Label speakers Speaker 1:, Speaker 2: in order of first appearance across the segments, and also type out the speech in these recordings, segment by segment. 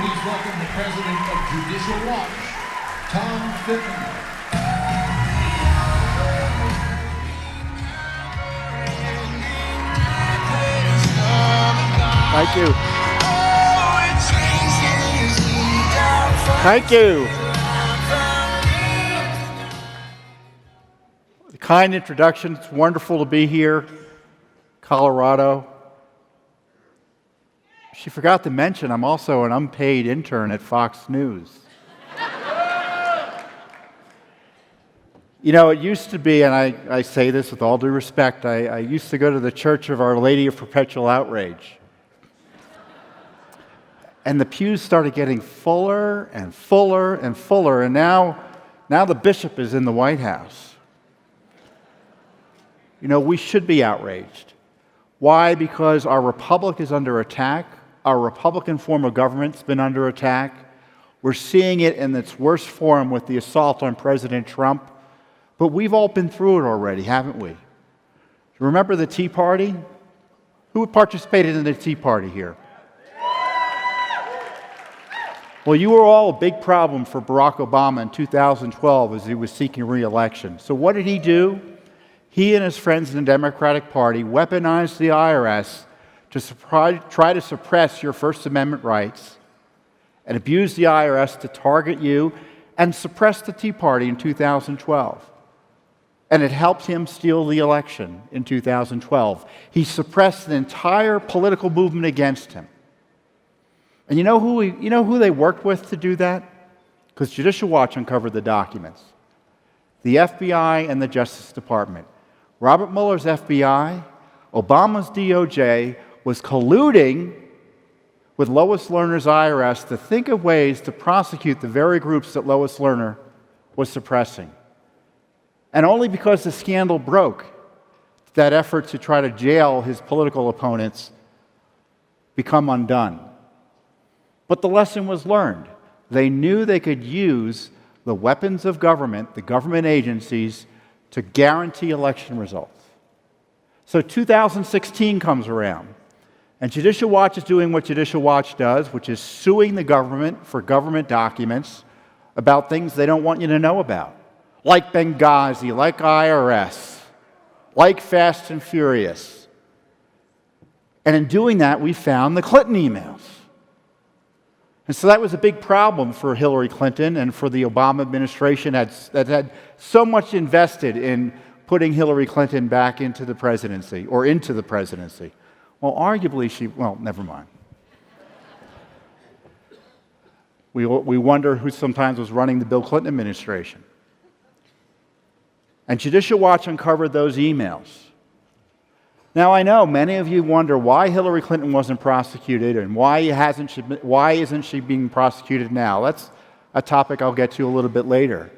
Speaker 1: Please welcome the president of Judicial Watch, Tom Fitton.
Speaker 2: Thank you. Thank you. The kind introduction. It's wonderful to be here, Colorado. She forgot to mention I'm also an unpaid intern at Fox News. You know, it used to be, and I say this with all due respect, I used to go to the Church of Our Lady of Perpetual Outrage. And the pews started getting fuller and fuller and fuller, and now the bishop is in the White House. You know, we should be outraged. Why? Because our republic is under attack. Our Republican form of government's been under attack. We're seeing it in its worst form with the assault on President Trump. But we've all been through it already, haven't we? Remember the Tea Party? Who participated in the Tea Party here? Well, you were all a big problem for Barack Obama in 2012 as he was seeking re-election. So what did he do? He and his friends in the Democratic Party weaponized the IRS to try to suppress your First Amendment rights and abuse the IRS to target you and suppress the Tea Party in 2012. And it helped him steal the election in 2012. He suppressed the entire political movement against him. And you know who they worked with to do that? Because Judicial Watch uncovered the documents. The FBI and the Justice Department. Robert Mueller's FBI, Obama's DOJ, was colluding with Lois Lerner's IRS to think of ways to prosecute the very groups that Lois Lerner was suppressing. And only because the scandal broke, that effort to try to jail his political opponents become undone. But the lesson was learned. They knew they could use the weapons of government, the government agencies, to guarantee election results. So 2016 comes around, and Judicial Watch is doing what Judicial Watch does, which is suing the government for government documents about things they don't want you to know about, like Benghazi, like IRS, like Fast and Furious. And in doing that, we found the Clinton emails. And so that was a big problem for Hillary Clinton and for the Obama administration that had so much invested in putting Hillary Clinton back into the presidency, or into the presidency. Well, arguably never mind. We wonder who sometimes was running the Bill Clinton administration. And Judicial Watch uncovered those emails. Now, I know many of you wonder why Hillary Clinton wasn't prosecuted and why isn't she being prosecuted now. That's a topic I'll get to a little bit later.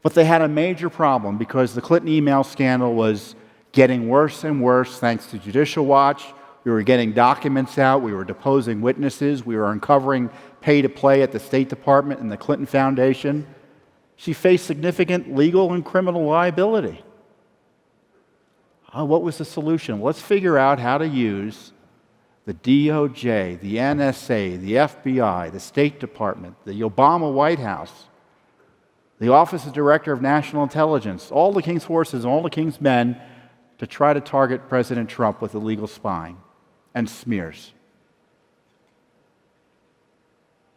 Speaker 2: But they had a major problem because the Clinton email scandal was getting worse and worse thanks to Judicial Watch. We were getting documents out. We were deposing witnesses. We were uncovering pay-to-play at the State Department and the Clinton Foundation. She faced significant legal and criminal liability. What was the solution? Let's figure out how to use the DOJ, the NSA, the FBI, the State Department, the Obama White House, the Office of Director of National Intelligence, all the King's forces, all the King's men, to try to target President Trump with illegal spying and smears.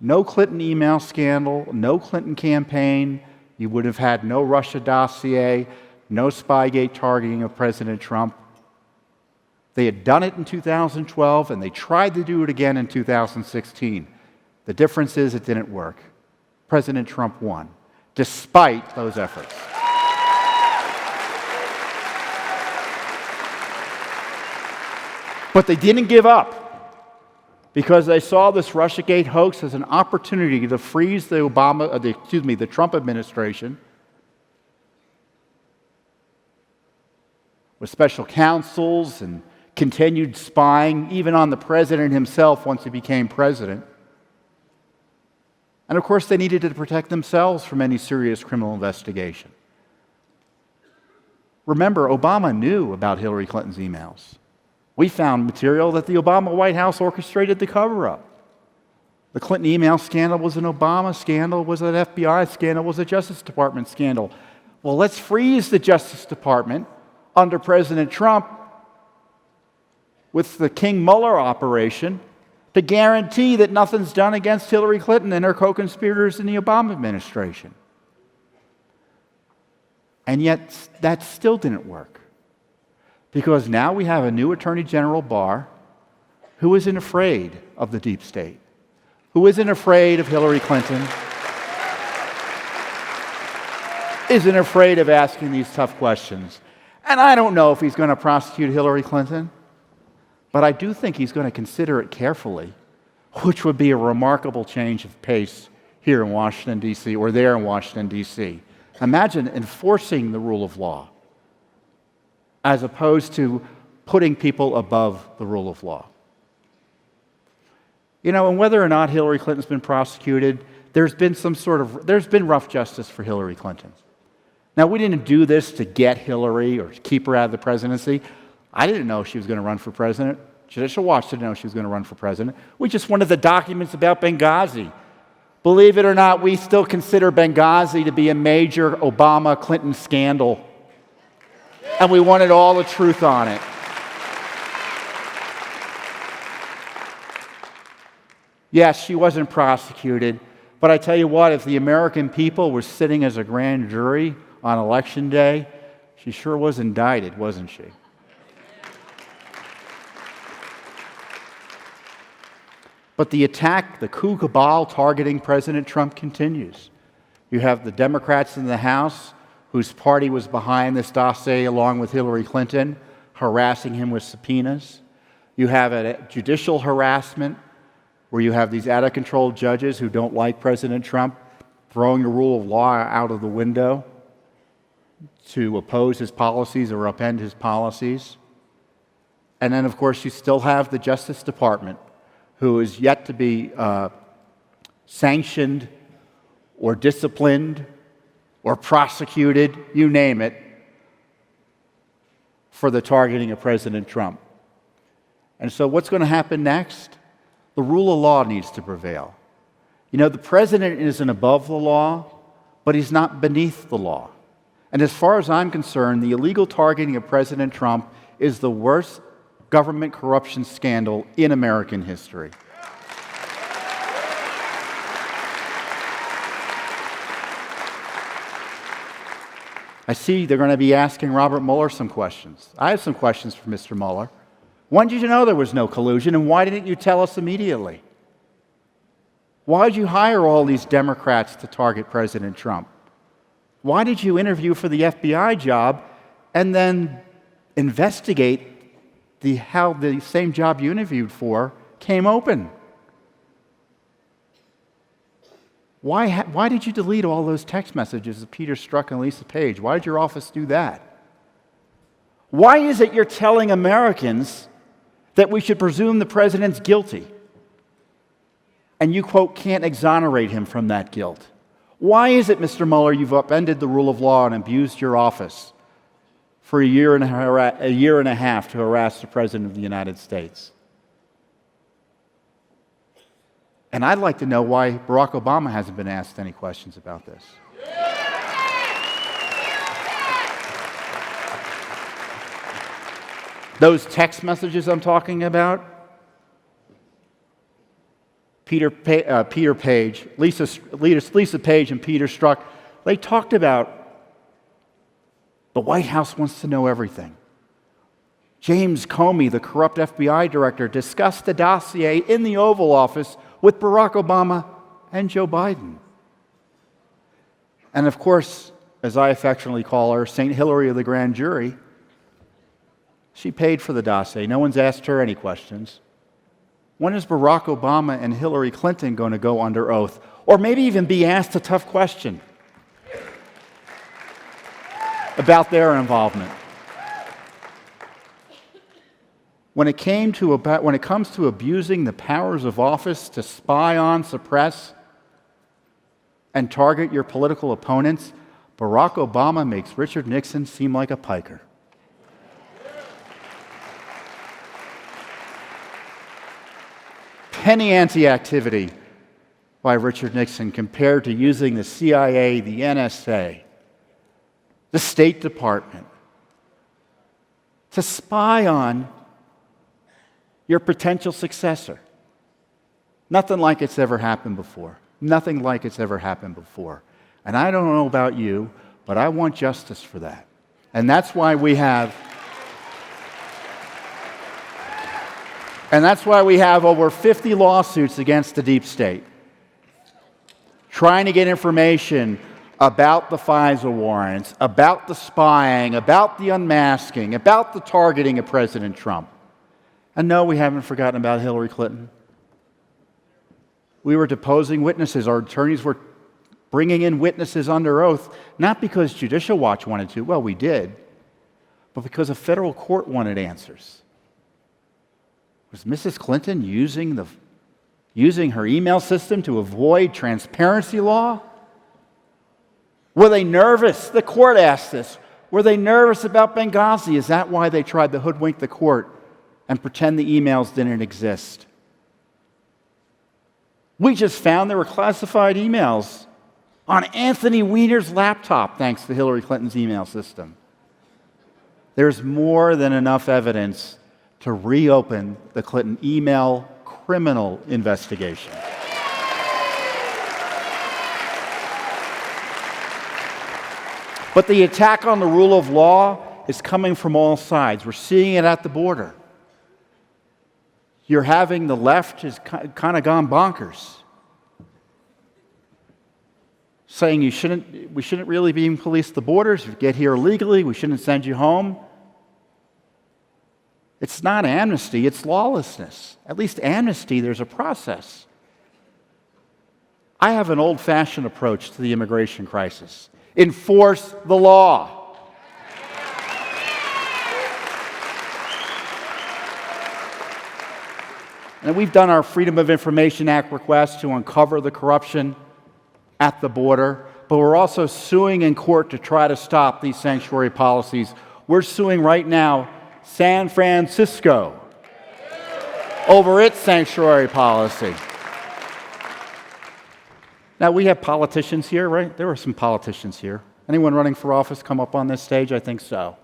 Speaker 2: No Clinton email scandal, no Clinton campaign. You would have had no Russia dossier, no Spygate targeting of President Trump. They had done it in 2012, and they tried to do it again in 2016. The difference is it didn't work. President Trump won, despite those efforts. But they didn't give up because they saw this Russiagate hoax as an opportunity to freeze the Trump administration with special counsels and continued spying, even on the president himself once he became president. And of course, they needed to protect themselves from any serious criminal investigation. Remember, Obama knew about Hillary Clinton's emails. We found material that the Obama White House orchestrated the cover-up. The Clinton email scandal was an Obama scandal, was an FBI scandal, was a Justice Department scandal. Well, let's freeze the Justice Department under President Trump with the King Mueller operation to guarantee that nothing's done against Hillary Clinton and her co-conspirators in the Obama administration. And yet, that still didn't work. Because now we have a new Attorney General Barr who isn't afraid of the deep state, who isn't afraid of Hillary Clinton, isn't afraid of asking these tough questions. And I don't know if he's going to prosecute Hillary Clinton, but I do think he's going to consider it carefully, which would be a remarkable change of pace here in Washington, D.C., or there in Washington, D.C. Imagine enforcing the rule of law as opposed to putting people above the rule of law. You know, and whether or not Hillary Clinton's been prosecuted, there's been rough justice for Hillary Clinton. Now, we didn't do this to get Hillary or keep her out of the presidency. I didn't know she was going to run for president. Judicial Watch didn't know she was going to run for president. We just wanted the documents about Benghazi. Believe it or not, we still consider Benghazi to be a major Obama-Clinton scandal. And we wanted all the truth on it. Yes, she wasn't prosecuted, but I tell you what, if the American people were sitting as a grand jury on Election Day, she sure was indicted, wasn't she? But the attack, the coup cabal targeting President Trump continues. You have the Democrats in the House, whose party was behind this dossier along with Hillary Clinton, harassing him with subpoenas. You have a judicial harassment where you have these out-of-control judges who don't like President Trump throwing the rule of law out of the window to oppose his policies or upend his policies. And then, of course, you still have the Justice Department, who is yet to be sanctioned or disciplined or prosecuted, you name it, for the targeting of President Trump. And so what's going to happen next? The rule of law needs to prevail. You know, the president isn't above the law, but he's not beneath the law. And as far as I'm concerned, the illegal targeting of President Trump is the worst government corruption scandal in American history. I see they're going to be asking Robert Mueller some questions. I have some questions for Mr. Mueller. When did you know there was no collusion, and why didn't you tell us immediately? Why did you hire all these Democrats to target President Trump? Why did you interview for the FBI job and then investigate how the same job you interviewed for came open? Why did you delete all those text messages of Peter Strzok and Lisa Page? Why did your office do that? Why is it you're telling Americans that we should presume the president's guilty and you, quote, can't exonerate him from that guilt? Why is it, Mr. Mueller, you've upended the rule of law and abused your office for a year and a half to harass the President of the United States? And I'd like to know why Barack Obama hasn't been asked any questions about this. Those text messages I'm talking about, Lisa Page and Peter Strzok, they talked about the White House wants to know everything. James Comey, the corrupt FBI director, discussed the dossier in the Oval Office with Barack Obama and Joe Biden. And of course, as I affectionately call her, St. Hillary of the grand jury, she paid for the dossier. No one's asked her any questions. When is Barack Obama and Hillary Clinton going to go under oath? Or maybe even be asked a tough question about their involvement? When it comes to abusing the powers of office to spy on, suppress, and target your political opponents, Barack Obama makes Richard Nixon seem like a piker. penny ante activity by Richard Nixon compared to using the CIA, the NSA, the State Department to spy on your potential successor. Nothing like it's ever happened before. Nothing like it's ever happened before. And I don't know about you, but I want justice for that. And that's why we have over 50 lawsuits against the deep state, trying to get information about the FISA warrants, about the spying, about the unmasking, about the targeting of President Trump. And no, we haven't forgotten about Hillary Clinton. We were deposing witnesses. Our attorneys were bringing in witnesses under oath, not because Judicial Watch wanted to, well, we did, but because a federal court wanted answers. Was Mrs. Clinton using her email system to avoid transparency law? Were they nervous? The court asked this. Were they nervous about Benghazi? Is that why they tried to hoodwink the court and pretend the emails didn't exist? We just found there were classified emails on Anthony Weiner's laptop, thanks to Hillary Clinton's email system. There's more than enough evidence to reopen the Clinton email criminal investigation. But the attack on the rule of law is coming from all sides. We're seeing it at the border. You're having the left has kind of gone bonkers, saying we shouldn't really be police the borders. If you get here illegally, we shouldn't send you home. It's not amnesty, it's lawlessness. At least amnesty, there's a process. I have an old-fashioned approach to the immigration crisis. Enforce the law. And we've done our Freedom of Information Act request to uncover the corruption at the border, but we're also suing in court to try to stop these sanctuary policies. We're suing right now San Francisco over its sanctuary policy. Now, we have politicians here, right? There were some politicians here. Anyone running for office come up on this stage? I think so.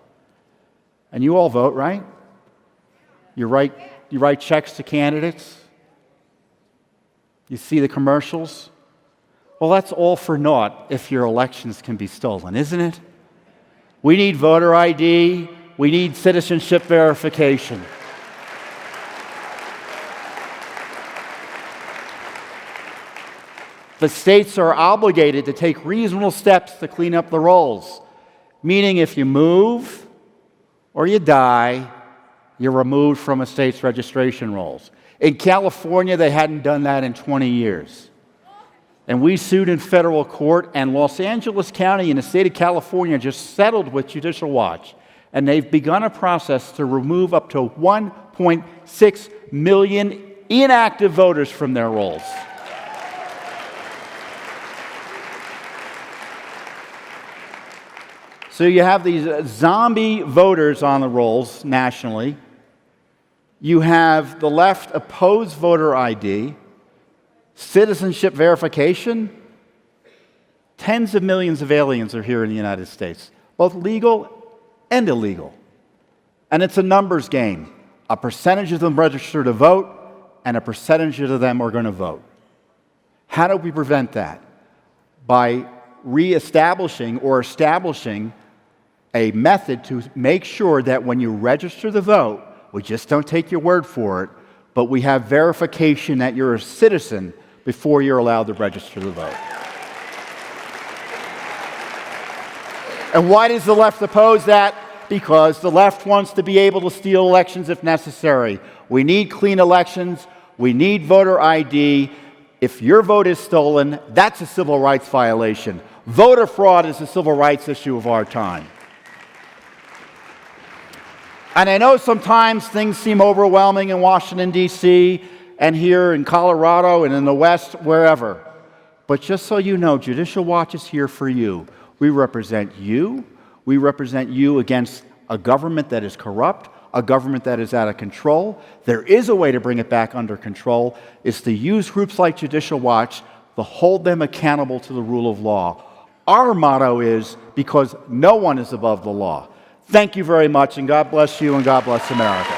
Speaker 2: And you all vote, right? You write checks to candidates. You see the commercials. Well, that's all for naught if your elections can be stolen, isn't it? We need voter ID. We need citizenship verification. The states are obligated to take reasonable steps to clean up the rolls, meaning if you move or you die, you're removed from a state's registration rolls. In California, they hadn't done that in 20 years. And we sued in federal court, and Los Angeles County in the state of California just settled with Judicial Watch, and they've begun a process to remove up to 1.6 million inactive voters from their rolls. So you have these zombie voters on the rolls nationally. You have the left oppose voter ID, citizenship verification. Tens of millions of aliens are here in the United States, both legal and illegal. And it's a numbers game. A percentage of them register to vote, and a percentage of them are going to vote. How do we prevent that? By reestablishing or establishing a method to make sure that when you register to vote, we just don't take your word for it, but we have verification that you're a citizen before you're allowed to register to vote. And why does the left oppose that? Because the left wants to be able to steal elections if necessary. We need clean elections. We need voter ID. If your vote is stolen, that's a civil rights violation. Voter fraud is a civil rights issue of our time. And I know sometimes things seem overwhelming in Washington, D.C., and here in Colorado and in the West, wherever. But just so you know, Judicial Watch is here for you. We represent you. We represent you against a government that is corrupt, a government that is out of control. There is a way to bring it back under control. It's to use groups like Judicial Watch to hold them accountable to the rule of law. Our motto is, because no one is above the law. Thank you very much, and God bless you, and God bless America.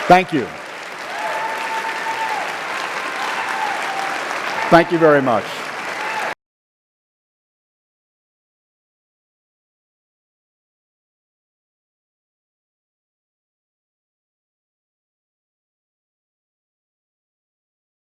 Speaker 2: Thank you. Thank you very much.